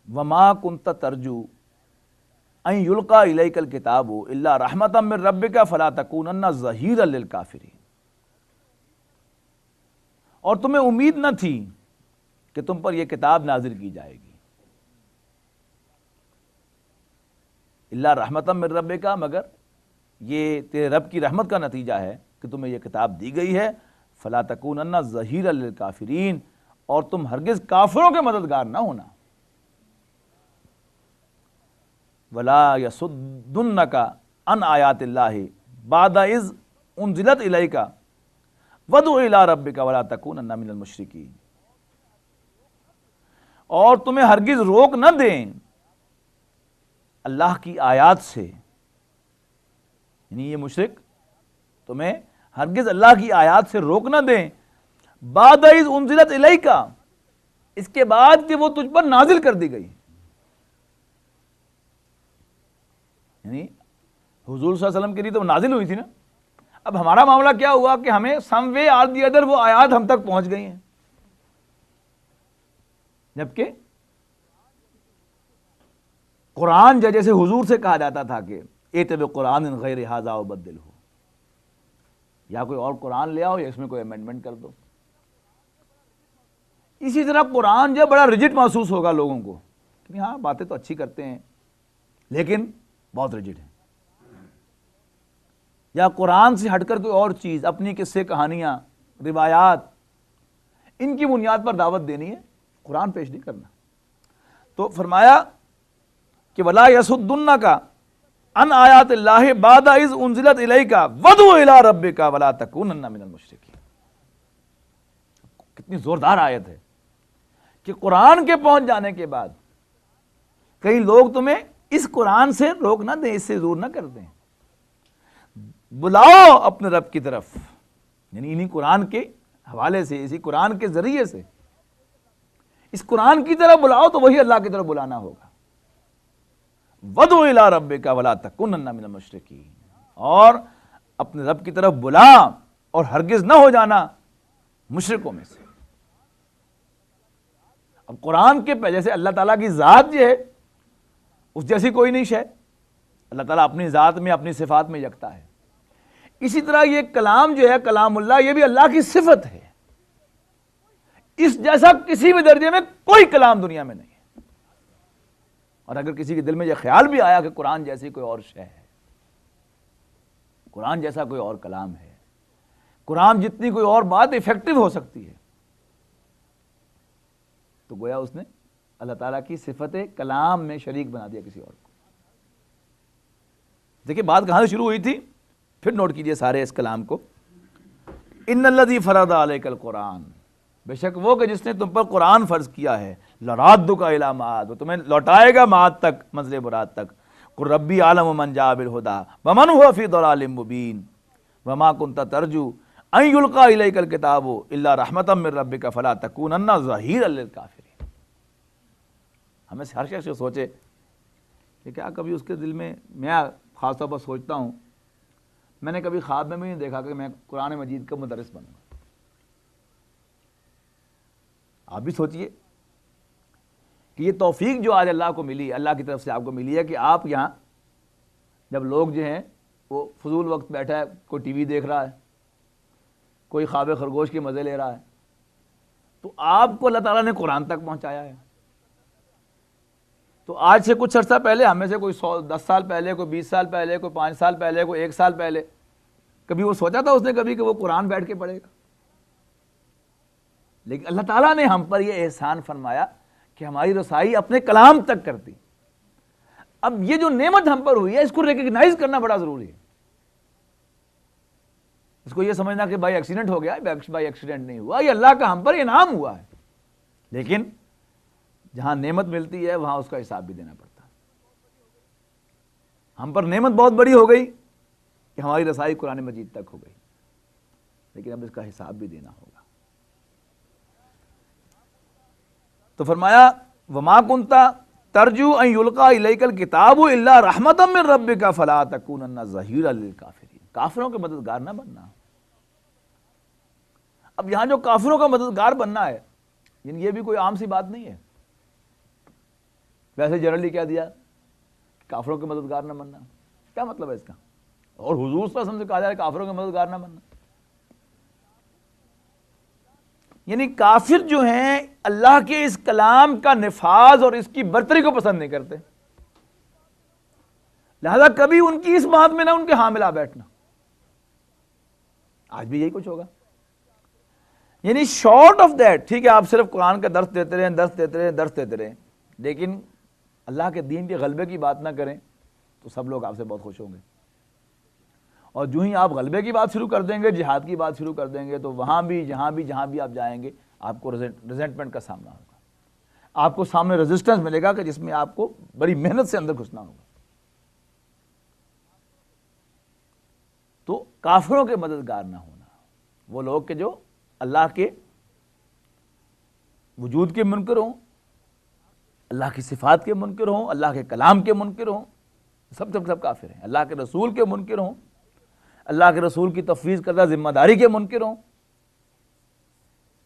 وَمَا كُنْتَ تَرْجُو أَن يُلْقَىٰ إِلَيْكَ الْكِتَابُ إِلَّا رَحْمَةً مِّن رَّبِّكَ فَلَا تَكُونَنَّ ظَهِيرًا لِّلْكَافِرِينَ، اور تمہیں امید نہ تھی کہ تم پر یہ کتاب نازل کی جائے گی، الا رحمتم من ربک، مگر یہ تیرے رب کی رحمت کا نتیجہ ہے کہ تمہیں یہ کتاب دی گئی ہے، فلا تکونن ظہیرا للکافرین، اور تم ہرگز کافروں کے مددگار نہ ہونا، ولا یصدنک عن آیات اللہ بعد اذ انزلت الیک وادع الی ربک ولا تکونن من المشرکین، اور تمہیں ہرگز روک نہ دیں اللہ کی آیات سے، یعنی یہ مشرک تمہیں ہرگز اللہ کی آیات سے روک نہ دیں، بعد اذ انزلت الیک، اس کے بعد کہ وہ تجھ پر نازل کر دی گئی، یعنی حضور صلی اللہ علیہ وسلم کے لیے تو نازل ہوئی تھی نا، اب ہمارا معاملہ کیا ہوا کہ ہمیں سم وے آر دی ادر وہ آیات ہم تک پہنچ گئی ہیں، جبکہ قرآن جیسے حضور سے کہا جاتا تھا کہ ایت بقرآن غیر ھذا وبدلہ، یا کوئی اور قرآن لے آؤ یا اس میں کوئی امینڈمنٹ کر دو۔ اسی طرح قرآن جو بڑا ریجڈ محسوس ہوگا لوگوں کو کہ ہاں باتیں تو اچھی کرتے ہیں لیکن بہت ریجڈ ہے، یا قرآن سے ہٹ کر کوئی اور چیز، اپنی قصے کہانیاں، روایات، ان کی بنیاد پر دعوت دینی ہے، قرآن پیش نہیں کرنا۔ تو فرمایا کہ ولا یصدنک عن آیات اللہ بعد اذ انزلت الیک وادع الی ربک ولا تکونن من المشرکین. کتنی زوردار آیت ہے کہ قرآن کے پہنچ جانے کے بعد کئی لوگ تمہیں اس قرآن سے روک نہ دیں، اس سے دور نہ کر دیں. بلاؤ اپنے رب کی طرف، یعنی انہی قرآن کے حوالے سے، اسی قرآن کے ذریعے سے اس قرآن کی طرف بلاؤ تو وہی اللہ کی طرف بلانا ہوگا. وَدْعُ إِلَىٰ رَبِّكَ وَلَا تَكُونَنَّ مِنَ الْمُشْرِكِينَ، اور اپنے رب کی طرف بلا اور ہرگز نہ ہو جانا مشرکوں میں سے. اب قرآن کے جیسے اللہ تعالیٰ کی ذات جو ہے اس جیسی کوئی نہیں شے، اللہ تعالیٰ اپنی ذات میں اپنی صفات میں یکتا ہے. اسی طرح یہ کلام جو ہے کلام اللہ، یہ بھی اللہ کی صفت ہے. اس جیسا کسی بھی درجے میں کوئی کلام دنیا میں نہیں ہے. اور اگر کسی کے دل میں یہ خیال بھی آیا کہ قرآن جیسی کوئی اور شے ہے، قرآن جیسا کوئی اور کلام ہے، قرآن جتنی کوئی اور بات افیکٹو ہو سکتی ہے، تو گویا اس نے اللہ تعالیٰ کی صفت کلام میں شریک بنا دیا کسی اور کو. دیکھیں بات کہاں سے شروع ہوئی تھی، پھر نوٹ کیجئے سارے اس کلام کو. ان الذی فرض علیک القرآن، بے شک وہ کہ جس نے تم پر قرآن فرض کیا ہے، لرادک الی معاد، وہ تمہیں لوٹائے گا معاد تک، منزل مراد تک. قل ربی اعلم من جاء بالہدی ومن هو فی ضلال مبین وما کنت ترجو ان یلقی الیک الکتاب الا رحمتا من ربک فلا تکونن ظہیرا للکافرین. ہمیں سے ہر شخص سوچے کہ کیا کبھی اس کے دل میں، میں خاص طور پر سوچتا ہوں، میں نے کبھی خواب میں بھی نہیں دیکھا کہ میں قرآن مجید کا مدرس بنوں گا. آپ بھی سوچئے کہ یہ توفیق جو آج اللہ کو ملی، اللہ کی طرف سے آپ کو ملی ہے کہ آپ یہاں جب لوگ جو ہیں وہ فضول وقت بیٹھا ہے، کوئی ٹی وی دیکھ رہا ہے، کوئی خواب خرگوش کے مزے لے رہا ہے، تو آپ کو اللہ تعالیٰ نے قرآن تک پہنچایا ہے. تو آج سے کچھ عرصہ پہلے ہمیں سے کوئی 10 سال پہلے، کوئی 20 سال پہلے، کوئی 5 سال پہلے، کوئی 1 سال پہلے کبھی وہ سوچا تھا اس نے کبھی کہ وہ قرآن بیٹھ کے پڑھے گا؟ لیکن اللہ تعالیٰ نے ہم پر یہ احسان فرمایا کہ ہماری رسائی اپنے کلام تک کرتی. اب یہ جو نعمت ہم پر ہوئی ہے اس کو ریکگنائز کرنا بڑا ضروری ہے. اس کو یہ سمجھنا کہ بھائی ایکسیڈنٹ ہو گیا، بھائی ایکسیڈنٹ نہیں ہوا، یہ اللہ کا ہم پر انعام ہوا ہے. لیکن جہاں نعمت ملتی ہے وہاں اس کا حساب بھی دینا پڑتا ہے. ہم پر نعمت بہت بڑی ہو گئی کہ ہماری رسائی قرآن مجید تک ہو گئی، لیکن اب اس کا حساب بھی دینا ہوگا. تو فرمایا وما کنت ترجو ان یلقی الیک الکتاب الا رحمتا من ربک فلا تکونن ظہیرا للکافرین. کافروں کے مددگار نہ بننا. اب یہاں جو کافروں کا مددگار بننا ہے، یعنی یہ بھی کوئی عام سی بات نہیں ہے. ویسے جنرلی کہہ دیا کافروں کے مددگار نہ بننا، کیا مطلب ہے اس کا؟ اور حضور صلی اللہ علیہ وسلم سے کہا جائے کافروں کے مددگار نہ بننا، یعنی کافر جو ہیں اللہ کے اس کلام کا نفاذ اور اس کی برتری کو پسند نہیں کرتے، لہذا کبھی ان کی اس بات میں نہ ان کے ہاں ملا بیٹھنا. آج بھی یہی کچھ ہوگا. یعنی شارٹ آف دیٹ، ٹھیک ہے آپ صرف قرآن کا درس دیتے رہیں، درس دیتے رہیں، درس دیتے رہیں، لیکن اللہ کے دین کے غلبے کی بات نہ کریں تو سب لوگ آپ سے بہت خوش ہوں گے. اور جو ہی آپ غلبے کی بات شروع کر دیں گے، جہاد کی بات شروع کر دیں گے، تو وہاں بھی جہاں بھی آپ جائیں گے آپ کو ریزنٹمنٹ کا سامنا ہوگا. آپ کو سامنے ریزسٹنس ملے گا کہ جس میں آپ کو بڑی محنت سے اندر گھسنا ہوگا. تو کافروں کے مددگار نہ ہونا، وہ لوگ کہ جو اللہ کے وجود کے منکر ہوں، اللہ کی صفات کے منکر ہوں، اللہ کے کلام کے منکر ہوں، سب کافر ہیں. اللہ کے رسول کے منکر ہوں، اللہ کے رسول کی تفویض کردہ ذمہ داری کے منکر ہوں،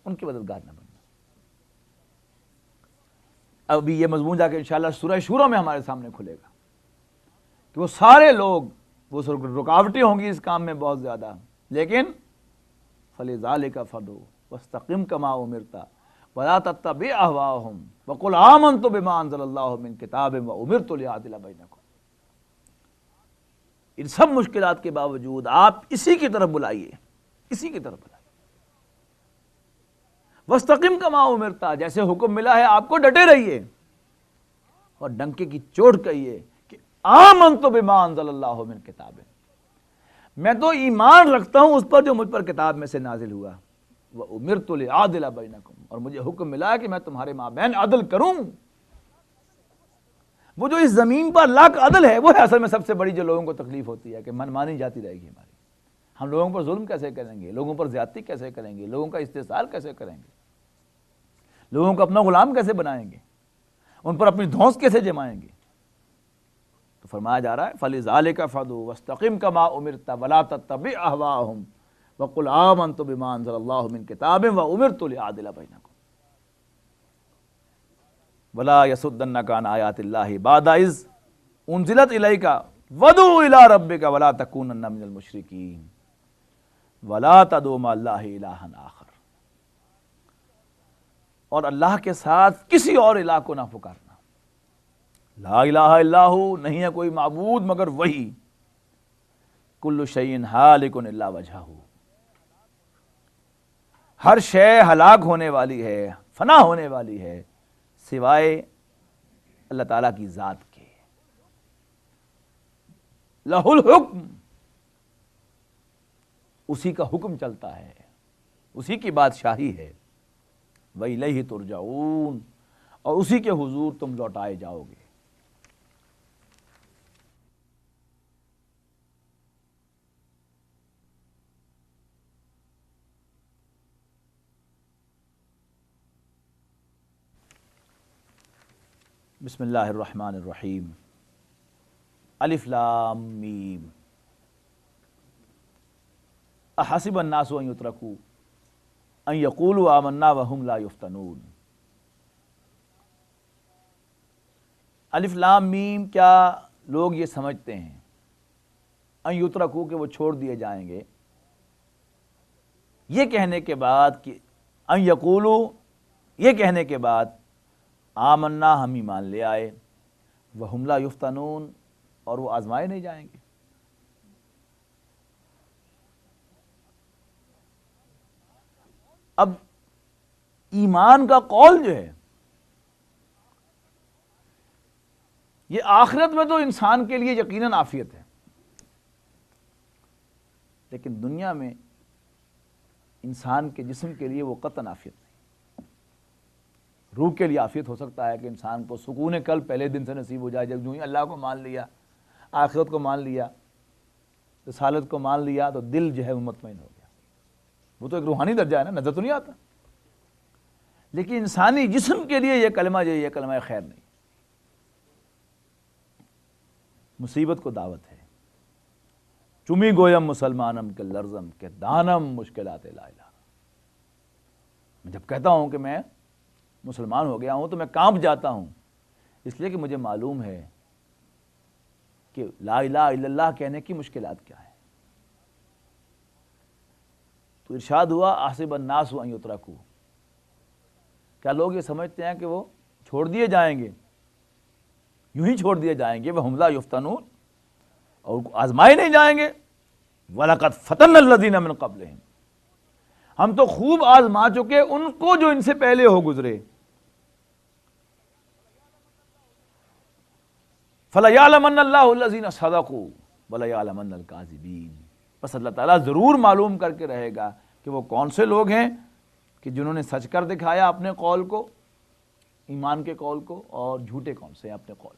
ان کے مددگار نہ بننا. ابھی یہ مضمون جا کے انشاءاللہ سورہ شورى میں ہمارے سامنے کھلے گا کہ وہ سارے لوگ، وہ رکاوٹیں ہوں گی اس کام میں بہت زیادہ، لیکن فَلِذَٰلِكَ فَادْعُ وَاسْتَقِمْ كَمَا أُمِرْتَ وَلَا تَتَّبِعْ أَهْوَاءَهُمْ وَقُلْ آمَنْتُ بِمَا أَنزَلَ اللَّهُ مِنْ كِتَابٍ وَأُمِرْتُ لِأَعْدِلَ بَيْنَكُمْ. ان سب مشکلات کے باوجود آپ اسی کی طرف بلائیے، اسی کی طرف بلائیے. وَاسْتَقِمْ كَمَا أُمِرْتَ، جیسے حکم ملا ہے آپ کو ڈٹے رہیے. اور ڈنکے کی چوٹ کہیے کہ آمنت بما انزل اللہ من کتاب، میں تو ایمان رکھتا ہوں اس پر جو مجھ پر کتاب میں سے نازل ہوا، وَأُمِرْتُ لِأَعْدِلَ بَيْنَكُمْ، اور مجھے حکم ملا ہے کہ میں تمہارے مابین عدل کروں۔ وہ جو اس زمین پر اللہ کا عدل ہے وہ ہے اصل میں سب سے بڑی جو لوگوں کو تکلیف ہوتی ہے کہ من مانی جاتی رہے گی ہماری، ہم لوگوں پر ظلم کیسے کریں گے، لوگوں پر زیادتی کیسے کریں گے، لوگوں کا استحصال کیسے کریں گے، لوگوں کو اپنا غلام کیسے بنائیں گے، ان پر اپنی دھونس کیسے جمائیں گے۔ تو فرمایا جا رہا ہے فَلِذَلِكَ فَادْعُ وَاسْتَقِمْ كَمَا أُمِرْتَ وَلَا تَتَّبِعْ أَهْوَاءَهُمْ وَقُلْ آمَنْتُ بِمَا أَنزَلَ اللَّهُ مِنْ كِتَابٍ وَأُمِرْتُ لِأَعْدِلَ بَيْنَكُمْ وَلَا يَصُدَّنَّكَ عَنْ آيَاتِ اللَّهِ بَعْدَ إِذْ أُنزِلَتْ إِلَيْكَ وَادْعُ إِلَىٰ رَبِّكَ وَلَا تَكُونَنَّ مِنَ الْمُشْرِكِينَ وَلَا تَدْعُ مَعَ اللَّهِ إِلَٰهًا آخَرَ، اور اللہ کے ساتھ کسی اور الہ کو نہ پکارنا۔ لا الہ الا ہو، نہیں ہے کوئی معبود مگر وہی، کل شیء ہالک الا وجہہ، ہر شے ہلاک ہونے والی ہے، فنا ہونے والی ہے سوائے اللہ تعالیٰ کی ذات کے۔ لہ الحکم، اسی کا حکم چلتا ہے، اسی کی بادشاہی ہے۔ وَإِلَيْهِ تُرْجَعُونَ، اور اسی کے حضور تم لوٹائے جاؤ گے۔ بسم اللہ الرحمن الرحیم۔ الف لام میم، احسب الناس ان یترکوا ان یقولوا آمنا وهم لا یفتنون۔ الف لام میم، کیا لوگ یہ سمجھتے ہیں ان یترکوا کہ وہ چھوڑ دیے جائیں گے، یہ کہنے کے بعد کہ ان یقولوا، یہ کہنے کے بعد آمنا ہم ایمان لے آئے، وہم لا یفتنون، اور وہ آزمائے نہیں جائیں گے۔ اب ایمان کا قول جو ہے یہ آخرت میں تو انسان کے لیے یقیناً عافیت ہے، لیکن دنیا میں انسان کے جسم کے لیے وہ قطعاً عافیت نہیں۔ روح کے لیے عافیت ہو سکتا ہے کہ انسان کو سکون قلب پہلے دن سے نصیب ہو جائے، جب جو ہی اللہ کو مان لیا، آخرت کو مان لیا، رسالت کو مان لیا تو دل جو ہے وہ مطمئن ہو گیا۔ وہ تو ایک روحانی درجہ ہے نا، نظر تو نہیں آتا، لیکن انسانی جسم کے لیے یہ کلمہ جو ہے یہ کلمہ خیر نہیں، مصیبت کو دعوت ہے۔ چمی گویم مسلمانم کے لرزم کے دانم مشکلات لا الہ۔ میں جب کہتا ہوں کہ میں مسلمان ہو گیا ہوں تو میں کانپ جاتا ہوں، اس لیے کہ مجھے معلوم ہے کہ لا الہ الا اللہ کہنے کی مشکلات کیا ہے۔ تو ارشاد ہوا احسب الناس ان یترکوا، کیا لوگ یہ سمجھتے ہیں کہ وہ چھوڑ دیے جائیں گے، یوں ہی چھوڑ دیے جائیں گے، وہم لا یفتنون، اور آزمائے نہیں جائیں گے۔ وَلَقَدْ فَتَنَّا الَّذِينَ مِن قَبْلِهِمْ، ہم تو خوب آزما چکے ان کو جو ان سے پہلے ہو گزرے۔ فَلَيَعْلَمَنَّ اللَّهُ الَّذِينَ صَدَقُوا وَلَيَعْلَمَنَّ الْكَاذِبِينَ، بس اللہ تعالیٰ ضرور معلوم کر کے رہے گا کہ وہ کون سے لوگ ہیں کہ جنہوں نے سچ کر دکھایا اپنے قول کو، ایمان کے قول کو، اور جھوٹے کون سے ہیں اپنے قول۔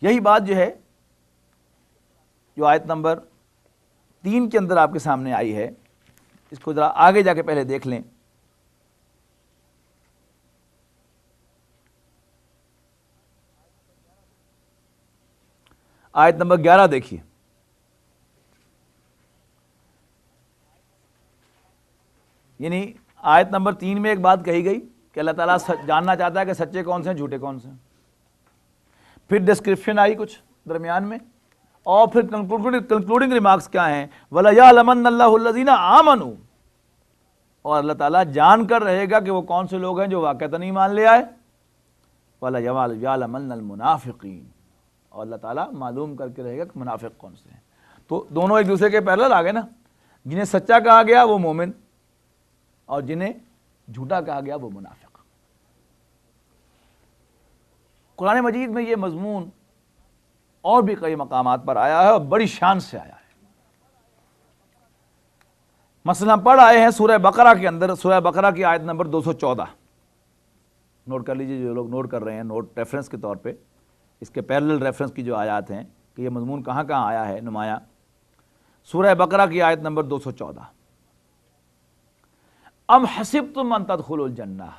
یہی بات جو ہے جو آیت نمبر 3 کے اندر آپ کے سامنے آئی ہے، اس کو ذرا آگے جا کے پہلے دیکھ لیں۔ آیت نمبر 11 دیکھیے، یعنی آیت نمبر 3 میں ایک بات کہی گئی کہ اللہ تعالیٰ جاننا چاہتا ہے کہ سچے کون سے ہیں، جھوٹے کون سے ہیں۔ پھر ڈسکرپشن آئی کچھ درمیان میں، اور پھر کنکلوڈنگ ریمارکس کیا ہیں، وَلَيَعْلَمَنَّ اللَّهُ الَّذِينَ آمَنُوا، اور اللہ تعالیٰ جان کر رہے گا کہ وہ کون سے لوگ ہیں جو واقعتاً ایمان لے آئے۔ وَلَيَعْلَمَنَّ الْمُنَافِقِينَ، اور اللہ تعالیٰ معلوم کر کے رہے گا کہ منافق کون سے ہیں۔ تو دونوں ایک دوسرے کے پیرلل آ گئے نا، جنہیں سچا کہا گیا وہ مومن، اور جنہیں جھوٹا کہا گیا وہ منافق۔ قرآن مجید میں یہ مضمون اور بھی کئی مقامات پر آیا ہے اور بڑی شان سے آیا ہے۔ مثلا پڑھ آئے ہیں سورہ بقرہ کے اندر، سورہ بقرہ کی آیت نمبر 214، نوٹ کر لیجئے جو لوگ نوٹ کر رہے ہیں، نوٹ ریفرنس کے طور پہ، اس کے پیرلل ریفرنس کی جو آیات ہیں کہ یہ مضمون کہاں کہاں آیا ہے نمایاں۔ سورہ بقرہ کی آیت نمبر 214، ام حسبتم ان تدخلوا الجنہ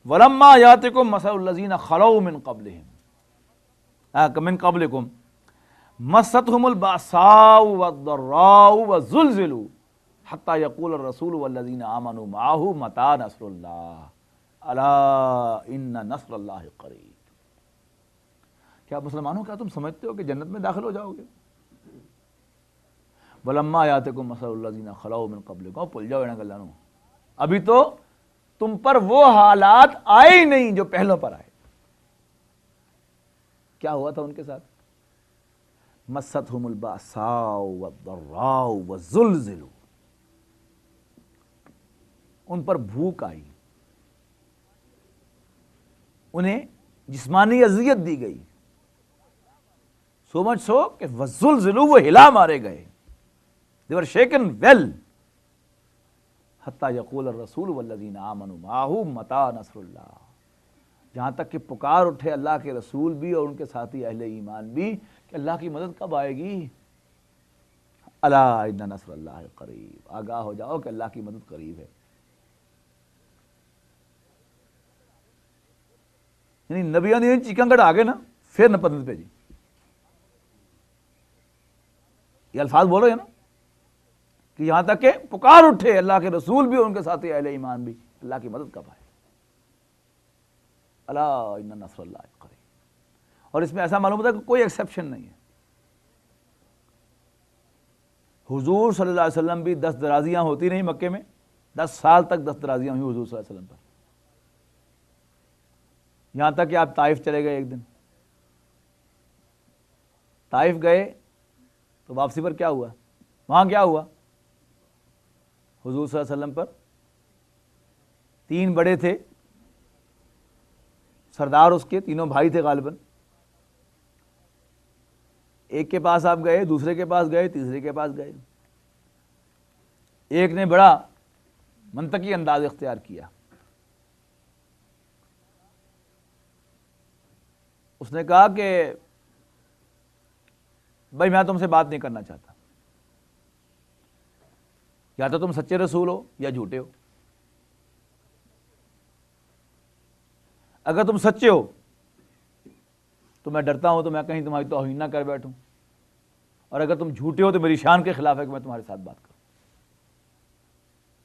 ولما یاتکم مثل الذین خلوا من قبلکم مستهم البأساء والضراء وزلزلوا حتى يقول الرسول والذین آمنوا معه متى نصر اللہ الا ان نصر اللہ قریب۔ کیا مسلمانوں، کیا تم سمجھتے ہو کہ جنت میں داخل ہو جاؤ گے؟ ولما یاتکم مثل الذین خلوا من قبلکم، بھول جاؤ نا اللہ نو، ابھی تو تم پر وہ حالات آئے ہی نہیں جو پہلوں پر آئے۔ کیا ہوا تھا ان کے ساتھ؟ مستهم البأساء والضراء وزلزلوا، ان پر بھوک آئی، انہیں جسمانی اذیت دی گئی، سو مچ سو کہ وزلزلوا، وہ ہلا مارے گئے، they were shaken well حتی یقول الرسول والذین آمنوا معه متى نصر اللہ، جہاں تک کہ پکار اٹھے اللہ کے رسول بھی اور ان کے ساتھی اہل ایمان بھی کہ اللہ کی مدد کب آئے گی؟ الا ان نصر اللہ قریب، آگاہ ہو جاؤ کہ اللہ کی مدد قریب ہے۔ یعنی نبیوں نے چیکنگڑ آگے نا پھر نہ پتن پہ جی، یہ الفاظ بولو ہے نا کہ یہاں تک کہ پکار اٹھے اللہ کے رسول بھی اور ان کے ساتھی اہل ایمان بھی، اللہ کی مدد کب آئے؟ الا ان نصر اللہ قریب۔ اور اس میں ایسا معلوم ہوتا ہے کہ کوئی ایکسیپشن نہیں ہے۔ حضور صلی اللہ علیہ وسلم بھی 10 درازیاں ہوتی نہیں مکے میں، 10 سال تک 10 درازیاں ہوئی حضور صلی اللہ علیہ وسلم پر، یہاں تک کہ آپ طائف چلے گئے۔ ایک دن طائف گئے تو واپسی پر کیا ہوا؟ وہاں کیا ہوا؟ حضور صلی اللہ علیہ وسلم پر 3 بڑے تھے سردار، اس کے تینوں بھائی تھے غالباً، ایک کے پاس آپ گئے، دوسرے کے پاس گئے، تیسرے کے پاس گئے۔ ایک نے بڑا منطقی انداز اختیار کیا، اس نے کہا کہ بھائی میں تم سے بات نہیں کرنا چاہتا، یا تو تم سچے رسول ہو یا جھوٹے ہو۔ اگر تم سچے ہو تو میں ڈرتا ہوں تو میں کہیں تمہاری توہین نہ کر بیٹھوں، اور اگر تم جھوٹے ہو تو میری شان کے خلاف ہے کہ میں تمہارے ساتھ بات کروں۔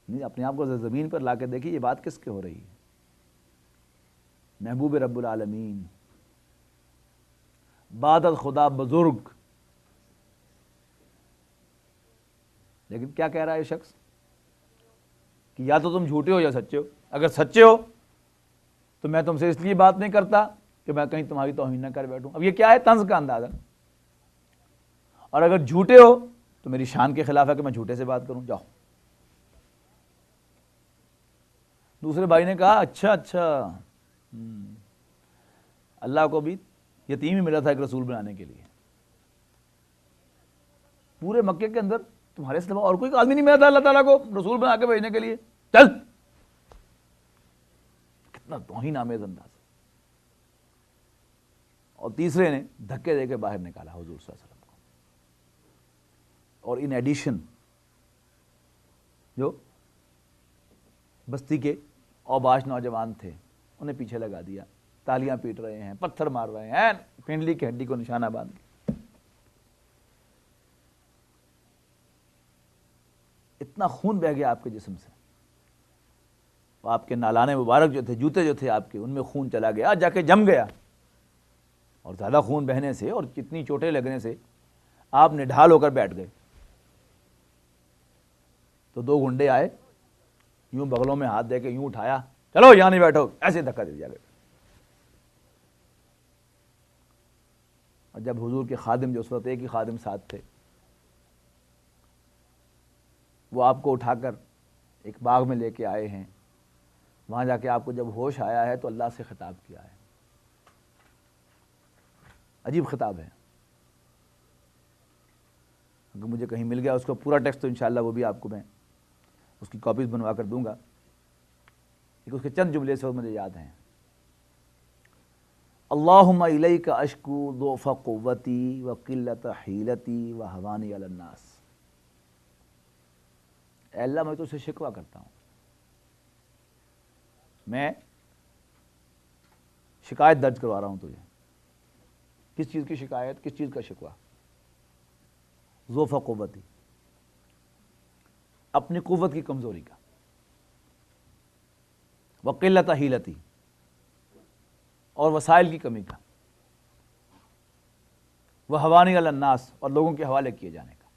نہیں، اپنے آپ کو زمین پر لا کے دیکھیے یہ بات کس کے ہو رہی ہے؟ محبوب رب العالمین، بعد از خدا بزرگ، لیکن کیا کہہ رہا ہے یہ شخص کہ یا تو تم جھوٹے ہو یا سچے ہو۔ اگر سچے ہو تو میں تم سے اس لیے بات نہیں کرتا کہ میں کہیں تمہاری توہین نہ کر بیٹھوں۔ اب یہ کیا ہے؟ طنز کا انداز ہے۔ اور اگر جھوٹے ہو تو میری شان کے خلاف ہے کہ میں جھوٹے سے بات کروں، جاؤ۔ دوسرے بھائی نے کہا اچھا اللہ کو بھی یتیم ہی ملا تھا ایک رسول بنانے کے لیے، پورے مکے کے اندر تمہارے سوا اور کوئی آدمی نہیں ملا تھا اللہ تعالیٰ کو رسول بنا کے بھیجنے کے لیے، چل۔ کتنا توہین آمیز انداز۔ اور تیسرے نے دھکے دے کے باہر نکالا حضور صلی اللہ علیہ وسلم کو۔ اور ان ایڈیشن جو بستی کے اوباش نوجوان تھے انہیں پیچھے لگا دیا، تالیاں پیٹ رہے ہیں، پتھر مار رہے ہیں، پنڈلی کی ہڈی کو نشانہ باندھ کے۔ اتنا خون بہہ گیا آپ کے جسم سے، وہ آپ کے نالانے مبارک جو تھے، جوتے جو تھے آپ کے، ان میں خون چلا گیا، جا کے جم گیا۔ اور زیادہ خون بہنے سے اور کتنی چوٹیں لگنے سے آپ نڈھال ہو کر بیٹھ گئے۔ تو 2 گنڈے آئے، یوں بغلوں میں ہاتھ دے کے یوں اٹھایا، چلو یہاں نہیں بیٹھو، ایسے دھکا دے دیا گیا۔ اور جب حضور کے خادم، جو اس وقت ایک ہی خادم ساتھ تھے، وہ آپ کو اٹھا کر ایک باغ میں لے کے آئے ہیں، وہاں جا کے آپ کو جب ہوش آیا ہے تو اللہ سے خطاب کیا ہے، عجیب خطاب ہے۔ اگر مجھے کہیں مل گیا اس کا پورا ٹیکسٹ تو انشاءاللہ وہ بھی آپ کو میں اس کی کاپیز بنوا کر دوں گا، لیکن اس کے چند جملے سے مجھے یاد ہیں۔ اللہم الیک اشکو ضعف قوتی وقلت حیلتی وہوانی علی الناس، اے اللہ میں تو سے شکوہ کرتا ہوں، میں شکایت درج کروا رہا ہوں تجھے۔ کس چیز کی شکایت، کس چیز کا شکوہ؟ ضعف قوتی، اپنی قوت کی کمزوری کا، وقلت حیلتی، اور وسائل کی کمی کا، وہوانی علی الناس، اور لوگوں کے حوالے کیے جانے کا۔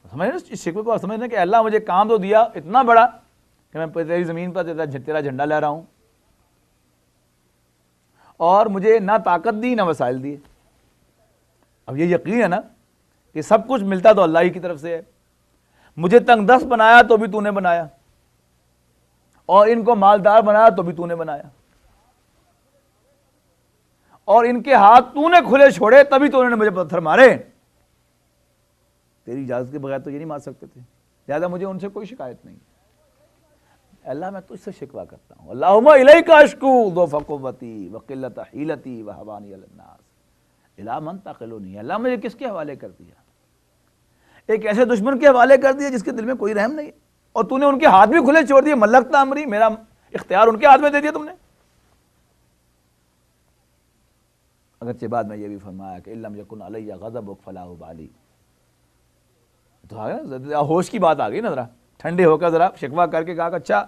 سمجھیں اس شکوے کو، سمجھنا کہ اللہ مجھے کام تو دیا اتنا بڑا کہ میں تیری زمین پر تیرا جھنڈا لے رہا ہوں، اور مجھے نہ طاقت دی نہ وسائل دیے۔ اب یہ یقین ہے نا کہ سب کچھ ملتا تو اللہ ہی کی طرف سے ہے۔ مجھے تنگ دست بنایا تو بھی تو نے بنایا، اور ان کو مالدار بنایا تو بھی تو نے بنایا، اور ان کے ہاتھ تو نے کھلے چھوڑے تبھی تو انہوں نے مجھے پتھر مارے۔ تیری اجازت کے بغیر تو یہ نہیں مار سکتے تھے، لہذا مجھے ان سے کوئی شکایت نہیں۔ اللہ میں تجھ سے شکوہ کرتا ہوں، اللہم الیک اشکو ضعف قوتی وقلت حیلتی وہوانی علی الناس الی من تقلنی، اللہ مجھے کس کے حوالے کر دیا؟ ایک ایسے دشمن کے حوالے کر دیا جس کے دل میں کوئی رحم نہیں، اور تو نے ان کے ہاتھ بھی کھلے چھوڑ دیے، ملکتا امری، میرا اختیار ان کے ہاتھ میں دے دیا تم نے۔ اگرچہ بعد میں یہ بھی فرمایا کہ اِن لم یکن علی غضبک فلا ابالی، تو ہوش کی بات آ گئی نا، ذرا ٹھنڈے ہو کر ذرا شکوہ کر کے کہا کہ اچھا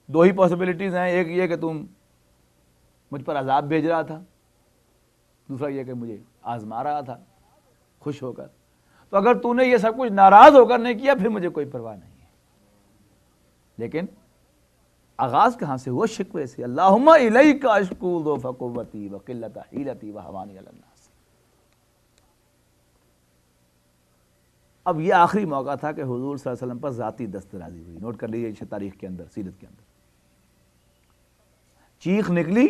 دو ہی پاسبلٹیز ہیں، ایک یہ کہ تم مجھ پر عذاب بھیج رہا تھا، دوسرا یہ کہ مجھے آزما رہا تھا خوش ہو کر، تو اگر تو نے یہ سب کچھ ناراض ہو کر نہیں کیا پھر مجھے کوئی پرواہ نہیں ہے۔ لیکن آغاز کہاں سے ہوا؟ شکوے سے، اللہم الیک اشکو ضعف قوتی وقلت حیلتی وہوانی علی الناس۔ اب یہ آخری موقع تھا کہ حضور صلی اللہ علیہ وسلم پر ذاتی دست درازی ہوئی، نوٹ کر لیجیے تاریخ کے اندر، سیرت کے اندر۔ چیخ نکلی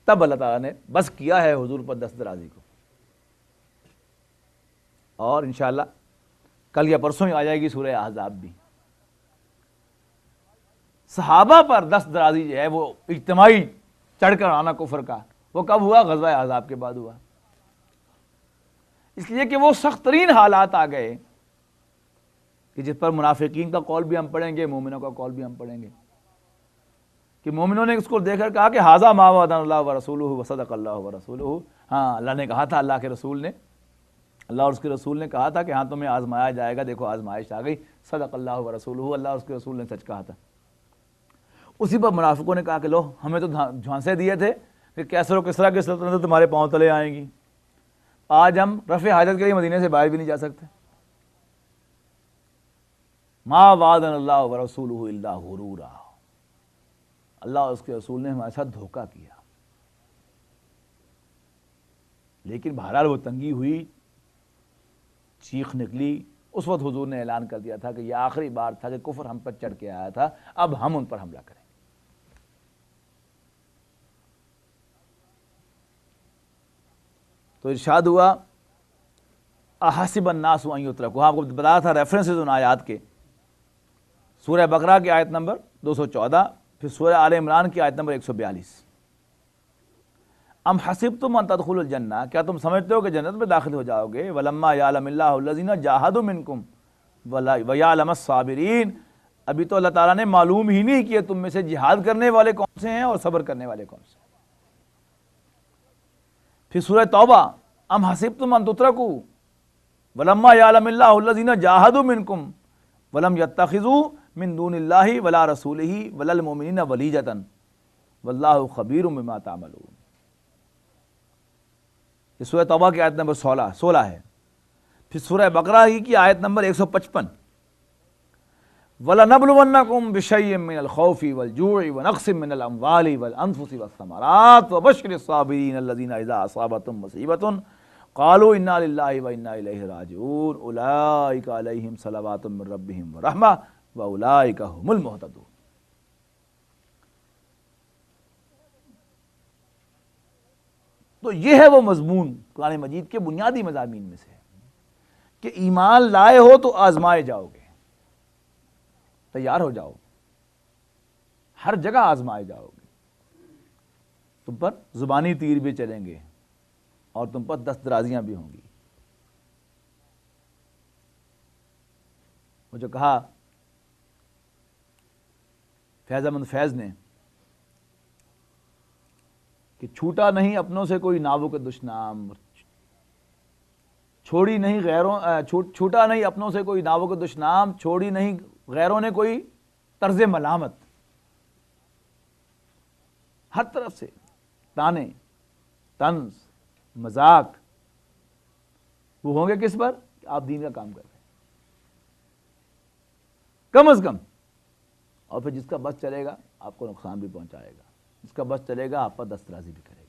تب اللہ تعالیٰ نے بس کیا ہے حضور پر دست درازی کو، اور انشاءاللہ کل یا پرسوں ہی آ جائے گی سورہ احزاب بھی۔ صحابہ پر دست درازی جو ہے وہ اجتماعی چڑھ کر آنا کفر کا، وہ کب ہوا؟ غزوہ احزاب کے بعد ہوا، اس لیے کہ وہ سخت ترین حالات آ گئے کہ جس پر منافقین کا قول بھی ہم پڑھیں گے، مومنوں کا قول بھی ہم پڑھیں گے، کہ مومنوں نے اس کو دیکھ کر کہا کہ ھذا ما وعدنا اللہ ورسولہ وصدق اللہ ورسولہ، ہاں اللہ نے کہا تھا، اللہ کے رسول نے، اللہ اور اس کے رسول نے کہا تھا کہ ہاں تمہیں آزمایا جائے گا، دیکھو آزمائش آ گئی، صدق اللہ ورسولہ، اللہ اور اس کے رسول نے سچ کہا تھا۔ اسی پر منافقوں نے کہا کہ لو ہمیں تو جھانسے دیے تھے کہ کیسر و کسریٰ کی سلطنت تمہارے پاؤں تلے آئیں گی، آج ہم رفع حاجت کے لیے مدینے سے باہر بھی نہیں جا سکتے۔ ما وعدنا اللہ ورسولہ الا غرورا، اللہ اور اس کے رسول نے ہمارے ساتھ دھوکہ کیا۔ لیکن بہرحال وہ تنگی ہوئی، چیخ نکلی، اس وقت حضور نے اعلان کر دیا تھا کہ یہ آخری بار تھا کہ کفر ہم پر چڑھ کے آیا تھا، اب ہم ان پر حملہ کریں۔ تو ارشاد ہوا احسب الناس ان یترکوا، آپ کو بتایا تھا ریفرنسز ان آیات کے، سورہ بقرہ کی آیت نمبر 214، پھر سورہ آل عمران کی آیت نمبر 142۔ ام حسبتم ان تدخلوا الجنہ، کیا تم سمجھتے ہو کہ جنت میں داخل ہو جاؤ گے؟ ولما یعلم اللہ الذین جاہدوا منکم ویعلم الصابرین، ابھی تو اللہ تعالیٰ نے معلوم ہی نہیں کیا تم میں سے جہاد کرنے والے کون سے ہیں اور صبر کرنے والے کون سے ہیں۔ پھر سورہ توبہ، ام حسبتم ان تترکوا ولما یعلم اللہ الذین جاہدوا منکم ولم یتخذوا من دون اللہ ولا رسولہ ولا المؤمنین ولیجۃ واللہ خبیر بما تعملون۔ یہ سورہ توبہ کی آیت نمبر 16 ہے۔ پھر سورہ بقرہ کی آیت نمبر 155، وَلَنَبْلُوَنَّكُمْ بِشَيْءٍ مِّنَ الْخَوْفِ وَالْجُوعِ وَنَقْصٍ مِّنَ الْأَمْوَالِ وَالْأَنفُسِ وَالثَّمَرَاتِ وَبَشِّرِ الصَّابِرِينَ الَّذِينَ إِذَا أَصَابَتْهُم مُّصِيبَةٌ قالوا انا للہ و انا الیہ راجعون اولئک علیہم صلوات من ربہم ورحمہ واولئک هم المہتدون. تو یہ ہے وہ مضمون قرآن مجید کے بنیادی مضامین میں سے ہے کہ ایمان لائے ہو تو آزمائے جاؤ گے، تیار ہو جاؤ، ہر جگہ آزمائے جاؤ گے، تم پر زبانی تیر بھی چلیں گے اور تم پر دست درازیاں بھی ہوں گی. وہ جو کہا فیض احمد فیض نے کہ چھوٹا نہیں اپنوں سے کوئی ناوک دشنام، چھوڑی نہیں غیروں چھوٹا نہیں اپنوں سے کوئی ناوک دشنام، چھوڑی نہیں غیروں نے کوئی طرز ملامت. ہر طرف سے تانے، طنز، مذاق وہ ہوں گے کس پر؟ کہ آپ دین کا کام کر رہے ہیں کم از کم. اور پھر جس کا بس چلے گا آپ کو نقصان بھی پہنچائے گا، جس کا بس چلے گا آپ پر دسترازی بھی کرے گا.